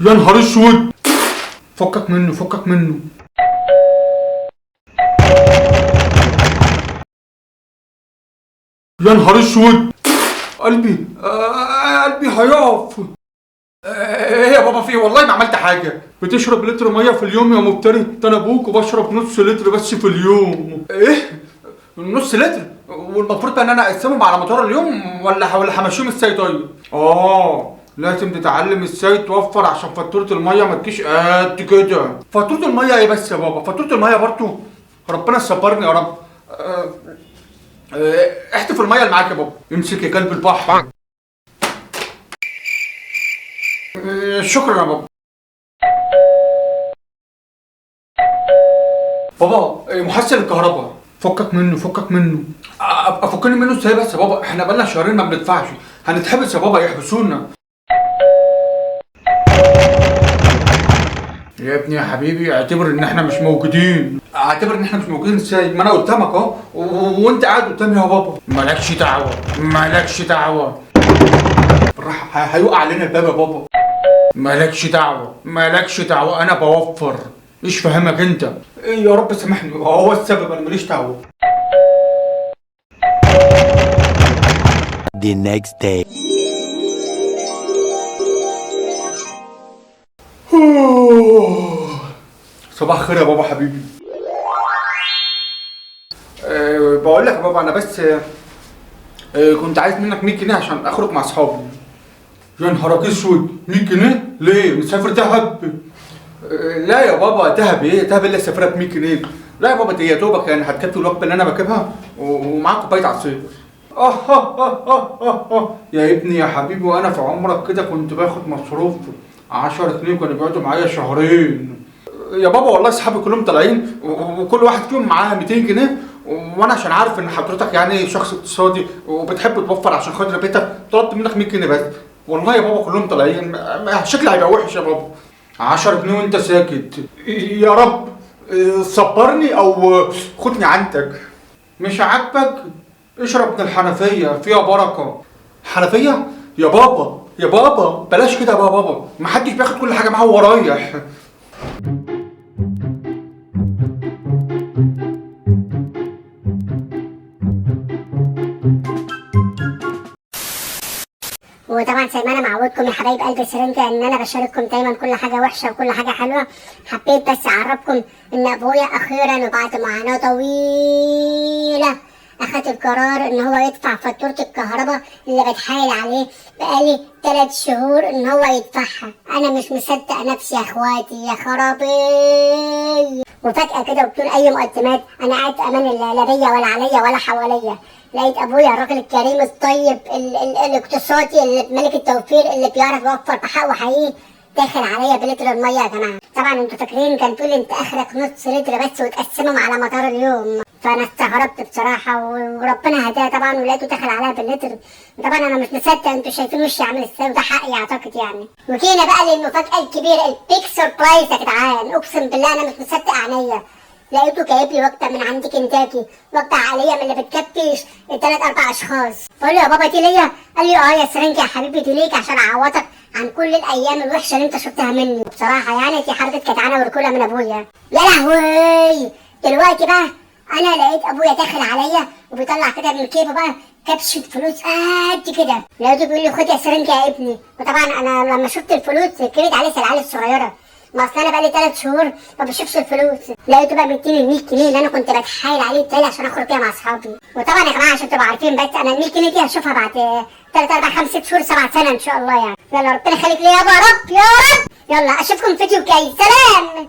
يا نهار اسود، فكك منه فكك منه. يا نهار اسود، قلبي قلبي هيقف. ايه يا بابا، فيه والله ما عملت حاجه. بتشرب لتر ميه في اليوم يا مفتري؟ ده انا ابوك وبشرب نص لتر بس في اليوم. ايه نص لتر؟ والمفروض بقى ان انا اقسمهم على مدار اليوم ولا همشيهم ازاي طيب؟ لازم تتعلم ازاي توفر عشان فاتوره الميه ما تجيش قد كده. فاتوره الميه ايه بس يا بابا؟ فاتوره الميه برضه ربنا يصبرني يا رب. احتف الميه اللي معاك يا بابا. امسك يا كلب البحر. شكرا يا بابا. بابا محسن الكهرباء. فكك منه فكك منه. افكني منه ازاي بس يا بابا؟ احنا بقالنا شهرين ما بندفعش، هنتحبس يا بابا، يحبسونا. يا ابني يا حبيبي اعتبر ان احنا مش موجودين. اعتبر ان احنا مش موجودين ازاي؟ ما انا قدامك اهو وانت قاعد قدامي يا بابا. مالكش دعوه مالكش دعوه. بالراحه هيقع علينا الباب يا بابا. مالكش دعوه مالكش دعوه، انا بوفر. ايش فهمك انت؟ يا رب سامحني، هو السبب، انا ماليش دعوه. The next day. صباح الخير يا بابا حبيبي. بقول لك يا بابا انا بس كنت عايز منك 100 جنيه عشان اخرج مع اصحابي. يا نهارك اسود، 100 جنيه ليه؟ مسافر دهب؟ لا يا بابا، دهب ايه؟ دهب اللي سافرها ب 100 جنيه. لا يا بابا دي يا دوبك يعني هتكفي الوجبه اللي انا باكلها ومعاك كوبايه عصير. يا ابني يا حبيبي، وانا في عمرك كده كنت باخد مصروف 10 جنيه كانوا بيقعدوا معايا شهرين. يا بابا والله اصحابي كلهم طالعين وكل واحد فيهم معاه 200 جنيه، وانا عشان عارف ان حضرتك يعني شخص اقتصادي وبتحب توفر عشان خاطر بيتك طلبت منك 100 جنيه بس. والله يا بابا كلهم طالعين، شكلي هيبقى وحش يا بابا. 10 جنيه وانت ساكت؟ يا رب صبرني او خدني عندك. مش عاجبك؟ اشرب من الحنفيه فيها بركه. حنفيه؟ يا بابا يا بابا بلاش كده بقى يا بابا، محدش بياخد كل حاجه معاه وهو رايح. وطبعا زي ما انا معودكم يا حبايب قلب سرنجة ان انا بشارككم دايما كل حاجه وحشه وكل حاجه حلوه. حبيت بس اعرفكم ان ابويا اخيرا وبعد معاناه طويله اخد القرار ان هو يدفع فاتوره الكهرباء اللي بتحايل عليه بقالي 3 شهور ان هو يدفعها. انا مش مصدق نفسي يا اخواتي، يا خرابي. وفجاه كده وبدون اي مقدمات انا قاعد في امان الله، لا بيا ولا عليا ولا حواليا، لقيت ابويا الراجل الكريم الطيب الاقتصادي اللي ملك التوفير اللي بيعرف يوفر بحقه حقيقي داخل عليا بلتر الميه يا جماعه. طبعا انتوا فاكرين كان بيقول انت اخرك نص لتر بس وتقسمهم على مدار اليوم، فانا استغربت بصراحه وربنا هداه طبعا ولقيته داخل عليا باللتر. طبعا انا مش مصدق، انتوا شايفين وشي عامل ازاي وده حقي اعتقد يعني. وجينا بقى للمفاجاه الكبيره، البيك سربرايز يا جدعان. اقسم بالله انا مش مصدق عينيا، لقيته جايب لي وجبه من عند كنتاكي، وجبه عائليه من اللي بتكفي 3 4 اشخاص. بقول له يا بابا دي ليا؟ قال لي يا سرنجة يا حبيبي دي ليك عشان اعوضك عن كل الايام الوحشه اللي انت شفتها مني. بصراحه يعني دي حركه جدعانه ورجوله من ابويا. يا لهوي، دلوقتي بقى انا لقيت ابويا داخل عليا وبيطلع كده من كيفه بقى كبشه فلوس قد كده، لقيته بيقول لي خد يا سرنجة يا ابني. وطبعا انا لما شفت الفلوس كريت عليه العيال الصغيره، ما اصل انا بقالي 3 شهور ما بشوفش الفلوس. لقيته بقى مديني ال 100 جنيه اللي انا كنت بتحايل عليه التالي عشان اخرج بيها مع اصحابي. وطبعا يا جماعه عشان تبقوا عارفين بس انا ال 100 جنيه دي هشوفها بعد 3 4 5 6 شهور 7 سنه ان شاء الله يعني. يلا ربنا يخليك ليا يا رب يا رب. يلا اشوفكم فيديو جاي، سلام.